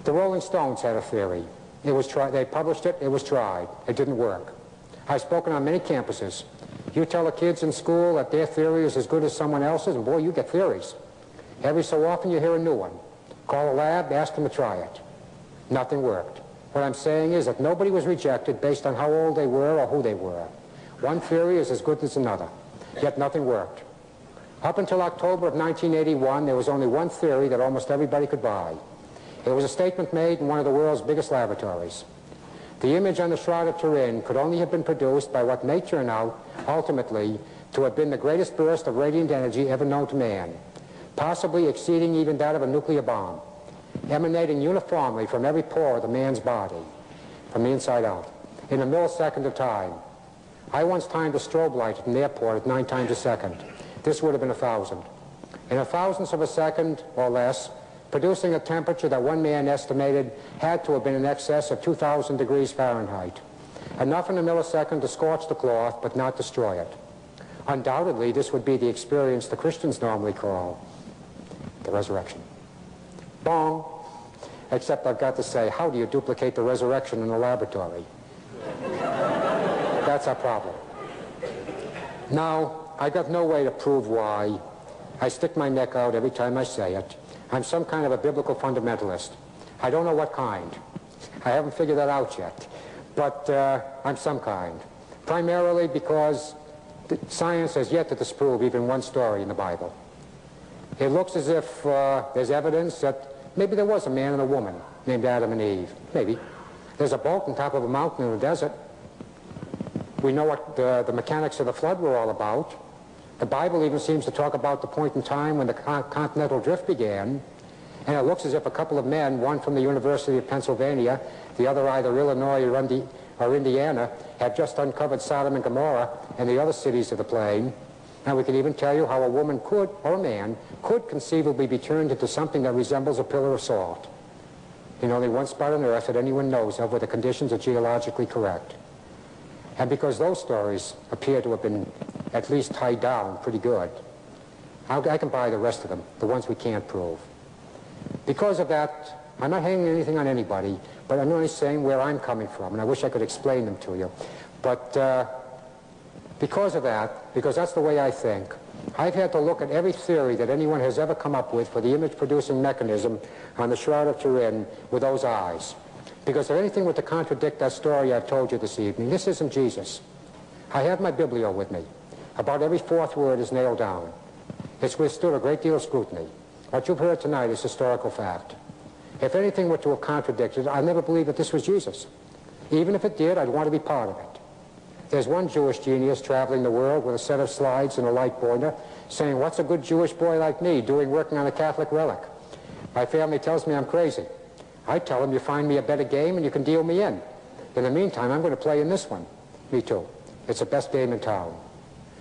The Rolling Stones had a theory. It was tried. They published it. It was tried. It didn't work. I've spoken on many campuses. You tell the kids in school that their theory is as good as someone else's, and boy, you get theories. Every so often you hear a new one. Call a lab, ask them to try it. Nothing worked. What I'm saying is that nobody was rejected based on how old they were or who they were. One theory is as good as another, yet nothing worked. Up until October of 1981, there was only one theory that almost everybody could buy. It was a statement made in one of the world's biggest laboratories. The image on the Shroud of Turin could only have been produced by what may turn out, ultimately, to have been the greatest burst of radiant energy ever known to man, possibly exceeding even that of a nuclear bomb, emanating uniformly from every pore of the man's body, from the inside out, in a millisecond of time. I once timed a strobe light at an airport at 9 times a second. This would have been 1,000. In a thousandth of a second or less, producing a temperature that one man estimated had to have been in excess of 2,000 degrees Fahrenheit. Enough in a millisecond to scorch the cloth, but not destroy it. Undoubtedly, this would be the experience the Christians normally call the resurrection. Bong! Except I've got to say, how do you duplicate the resurrection in the laboratory? That's our problem. Now, I got no way to prove why. I stick my neck out every time I say it. I'm some kind of a biblical fundamentalist. I don't know what kind. I haven't figured that out yet. But I'm some kind. Primarily because science has yet to disprove even one story in the Bible. It looks as if there's evidence that maybe there was a man and a woman named Adam and Eve. Maybe. There's a boat on top of a mountain in the desert. We know what the mechanics of the flood were all about. The Bible even seems to talk about the point in time when the continental drift began, and it looks as if a couple of men, one from the University of Pennsylvania, the other either Illinois or Indiana, had just uncovered Sodom and Gomorrah and the other cities of the plain. And we can even tell you how a woman could, or a man, could conceivably be turned into something that resembles a pillar of salt in only one spot on Earth that anyone knows of where the conditions are geologically correct. And because those stories appear to have been at least tied down pretty good, I can buy the rest of them, the ones we can't prove. Because of that, I'm not hanging anything on anybody, but I'm only saying where I'm coming from, and I wish I could explain them to you. But because of that, because that's the way I think, I've had to look at every theory that anyone has ever come up with for the image-producing mechanism on the Shroud of Turin with those eyes. Because if anything were to contradict that story I've told you this evening, this isn't Jesus. I have my biblio with me. About every fourth word is nailed down. It's withstood a great deal of scrutiny. What you've heard tonight is historical fact. If anything were to have contradicted, I'd never believe that this was Jesus. Even if it did, I'd want to be part of it. There's one Jewish genius traveling the world with a set of slides and a light pointer saying, what's a good Jewish boy like me doing working on a Catholic relic? My family tells me I'm crazy. I tell them you find me a better game and you can deal me in. In the meantime, I'm going to play in this one. Me too. It's the best game in town.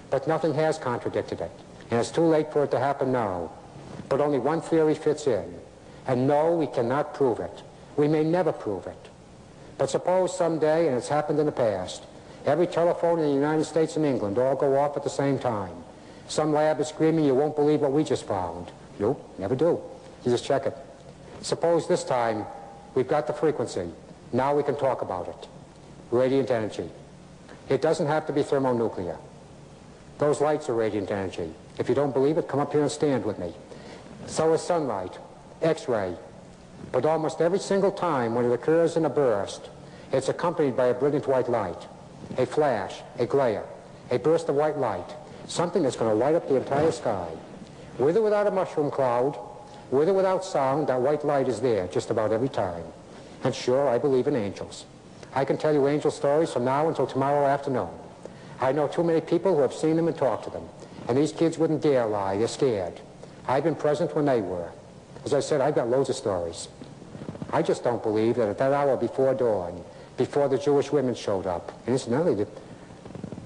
But nothing has contradicted it. And it's too late for it to happen now. But only one theory fits in. And no, we cannot prove it. We may never prove it. But suppose someday, and it's happened in the past, every telephone in the United States and England all go off at the same time. Some lab is screaming, you won't believe what we just found. Nope, never do. You just check it. Suppose this time we've got the frequency. Now we can talk about it. Radiant energy. It doesn't have to be thermonuclear. Those lights are radiant energy. If you don't believe it, come up here and stand with me. So is sunlight, X-ray. But almost every single time when it occurs in a burst, it's accompanied by a brilliant white light, a flash, a glare, a burst of white light, something that's going to light up the entire sky. With or without a mushroom cloud, with or without sound, that white light is there just about every time. And sure, I believe in angels. I can tell you angel stories from now until tomorrow afternoon. I know too many people who have seen them and talked to them. And these kids wouldn't dare lie. They're scared. I've been present when they were. As I said, I've got loads of stories. I just don't believe that at that hour before dawn, before the Jewish women showed up, and incidentally,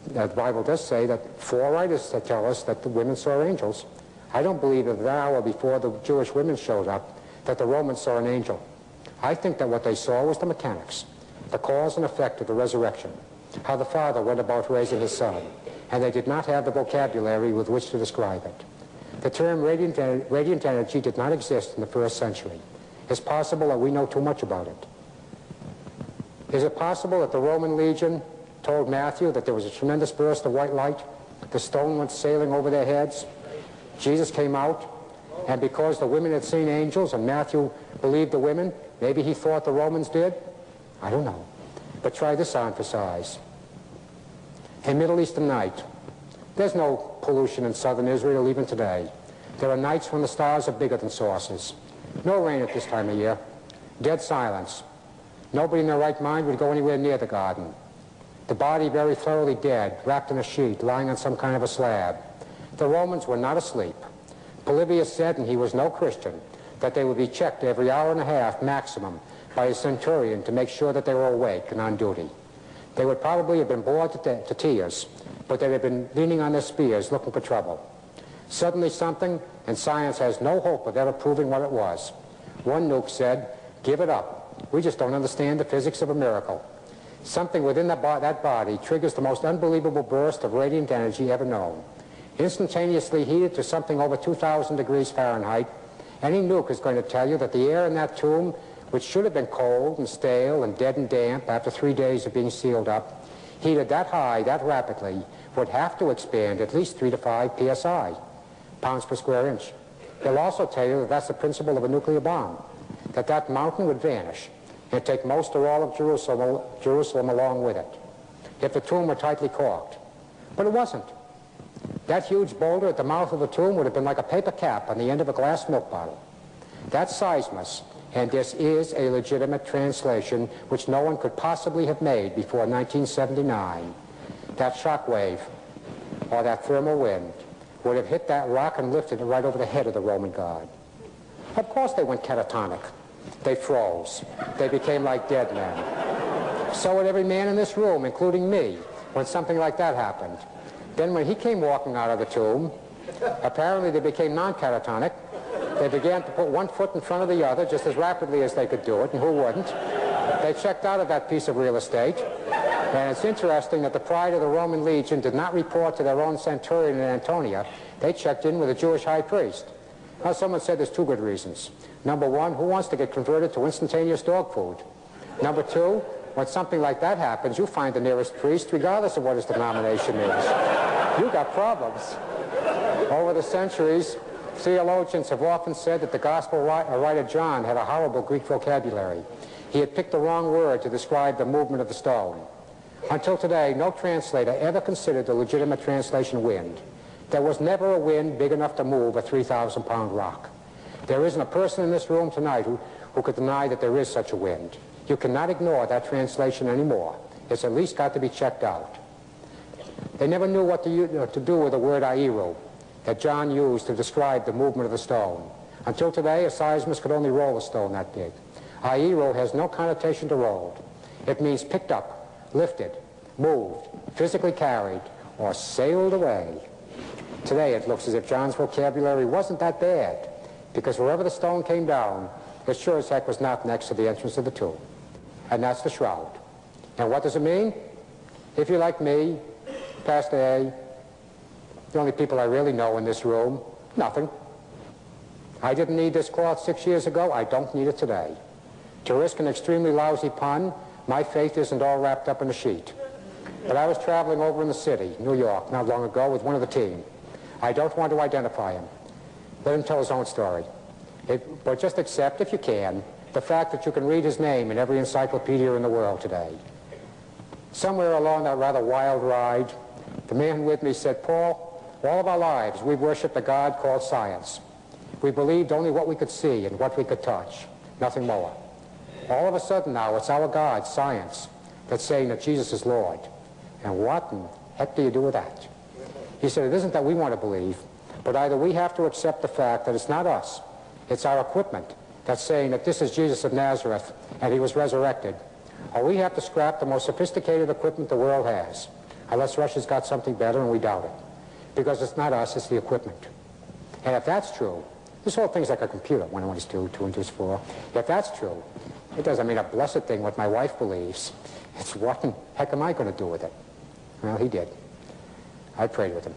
the Bible does say that 4 writers that tell us that the women saw angels. I don't believe that the hour before the Jewish women showed up that the Romans saw an angel. I think that what they saw was the mechanics, the cause and effect of the resurrection, how the Father went about raising his Son, and they did not have the vocabulary with which to describe it. The term radiant energy did not exist in the first century. It's possible that we know too much about it. Is it possible that the Roman legion told Matthew that there was a tremendous burst of white light? The stone went sailing over their heads. Jesus came out, and because the women had seen angels and Matthew believed the women, maybe he thought the Romans did? I don't know. But try this on for size. A Middle Eastern night. There's no pollution in southern Israel even today. There are nights when the stars are bigger than saucers. No rain at this time of year. Dead silence. Nobody in their right mind would go anywhere near the garden. The body very thoroughly dead, wrapped in a sheet, lying on some kind of a slab. The Romans were not asleep. Polybius said, and he was no Christian, that they would be checked every hour and a half maximum by a centurion to make sure that they were awake and on duty. They would probably have been bored to tears, but they'd have been leaning on their spears looking for trouble. Suddenly something, and science has no hope of ever proving what it was. One nuke said, "Give it up. We just don't understand the physics of a miracle." Something within that body triggers the most unbelievable burst of radiant energy ever known. Instantaneously heated to something over 2,000 degrees Fahrenheit, any nuke is going to tell you that the air in that tomb, which should have been cold and stale and dead and damp after 3 days of being sealed up, heated that high, that rapidly, would have to expand at least 3 to 5 psi, pounds per square inch. They'll also tell you that that's the principle of a nuclear bomb, that mountain would vanish and take most or all of Jerusalem along with it, if the tomb were tightly corked. But it wasn't. That huge boulder at the mouth of the tomb would have been like a paper cap on the end of a glass milk bottle. That's seismus, and this is a legitimate translation which no one could possibly have made before 1979. That shock wave, or that thermal wind, would have hit that rock and lifted it right over the head of the Roman god. Of course they went catatonic. They froze. They became like dead men. So would every man in this room, including me, when something like that happened. Then when he came walking out of the tomb, apparently they became non-catatonic. They began to put one foot in front of the other just as rapidly as they could do it, and who wouldn't? They checked out of that piece of real estate. And it's interesting that the pride of the Roman legion did not report to their own centurion in Antonia. They checked in with a Jewish high priest. Now, someone said there's 2 good reasons. Number 1, who wants to get converted to instantaneous dog food? Number 2, when something like that happens, you find the nearest priest, regardless of what his denomination is. You got problems. Over the centuries, theologians have often said that the gospel writer John had a horrible Greek vocabulary. He had picked the wrong word to describe the movement of the stone. Until today, no translator ever considered the legitimate translation wind. There was never a wind big enough to move a 3,000-pound rock. There isn't a person in this room tonight who could deny that there is such a wind. You cannot ignore that translation anymore. It's at least got to be checked out. They never knew what to do with the word airu that John used to describe the movement of the stone. Until today, a seismist could only roll a stone that big. Airu has no connotation to rolled. It means picked up, lifted, moved, physically carried, or sailed away. Today it looks as if John's vocabulary wasn't that bad, because wherever the stone came down, it sure as heck was not next to the entrance of the tomb. And that's the shroud. And what does it mean? If you're like me, Pastor A, the only people I really know in this room, nothing. I didn't need this cloth 6 years ago. I don't need it today. To risk an extremely lousy pun, my faith isn't all wrapped up in a sheet. But I was traveling over in the city, New York, not long ago with one of the team. I don't want to identify him. Let him tell his own story. But just accept, if you can, the fact that you can read his name in every encyclopedia in the world today. Somewhere along that rather wild ride, the man with me said, "Paul, all of our lives we've worshipped a God called science. We believed only what we could see and what we could touch, nothing more. All of a sudden now it's our God, science, that's saying that Jesus is Lord. And what in heck do you do with that?" He said, "It isn't that we want to believe, but either we have to accept the fact that it's not us, it's our equipment that's saying that this is Jesus of Nazareth and he was resurrected, or we have to scrap the most sophisticated equipment the world has, unless Russia's got something better, and we doubt it. Because it's not us, it's the equipment. And if that's true, this whole thing's like a computer, 1 and 1 is 2, 2 and 2 is 4. If that's true, it doesn't mean a blessed thing what my wife believes. It's what in heck am I going to do with it?" Well, he did. I prayed with him.